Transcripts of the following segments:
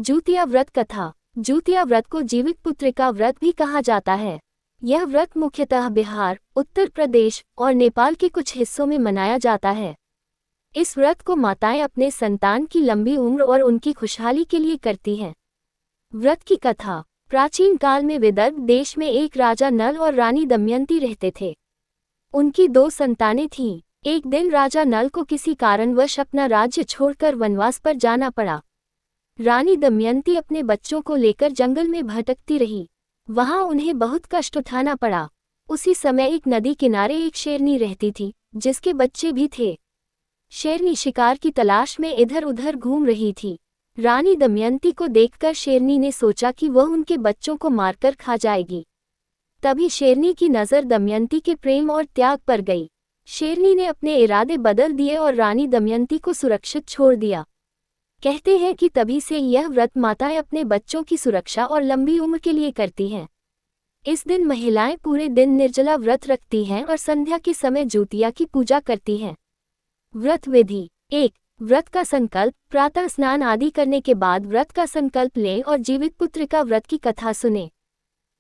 जूतिया व्रत कथा। जूतिया व्रत को जीवित पुत्रिका व्रत भी कहा जाता है। यह व्रत मुख्यतः बिहार, उत्तर प्रदेश और नेपाल के कुछ हिस्सों में मनाया जाता है। इस व्रत को माताएं अपने संतान की लंबी उम्र और उनकी खुशहाली के लिए करती हैं। व्रत की कथा। प्राचीन काल में विदर्भ देश में एक राजा नल और रानी दमयंती रहते थे। उनकी 2 संतानें थीं। एक दिन राजा नल को किसी कारणवश अपना राज्य छोड़कर वनवास पर जाना पड़ा। रानी दमयंती अपने बच्चों को लेकर जंगल में भटकती रही। वहां उन्हें बहुत कष्ट उठाना पड़ा। उसी समय एक नदी किनारे एक शेरनी रहती थी, जिसके बच्चे भी थे। शेरनी शिकार की तलाश में इधर उधर घूम रही थी। रानी दमयंती को देखकर शेरनी ने सोचा कि वह उनके बच्चों को मारकर खा जाएगी। तभी शेरनी की नज़र दमयंती के प्रेम और त्याग पर गई। शेरनी ने अपने इरादे बदल दिए और रानी दमयंती को सुरक्षित छोड़ दिया। कहते हैं कि तभी से यह व्रत माताएं अपने बच्चों की सुरक्षा और लंबी उम्र के लिए करती हैं। इस दिन महिलाएं पूरे दिन निर्जला व्रत रखती हैं और संध्या के समय जूतिया की पूजा करती हैं। व्रत विधि। 1. व्रत का संकल्प। प्रातः स्नान आदि करने के बाद व्रत का संकल्प लें और जीवित पुत्रिका व्रत की कथा सुनें।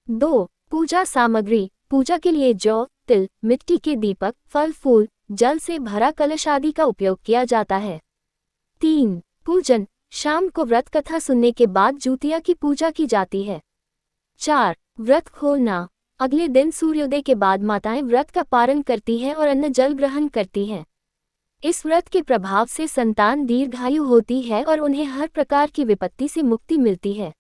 2. पूजा सामग्री। पूजा के लिए जौ, तिल, मिट्टी के दीपक, फल फूल, जल से भरा कलश आदि का उपयोग किया जाता है। 3. पूजन। शाम को व्रत कथा सुनने के बाद जूतिया की पूजा की जाती है। 4. व्रत खोलना। अगले दिन सूर्योदय के बाद माताएं व्रत का पारण करती हैं और अन्न जल ग्रहण करती हैं। इस व्रत के प्रभाव से संतान दीर्घायु होती है और उन्हें हर प्रकार की विपत्ति से मुक्ति मिलती है।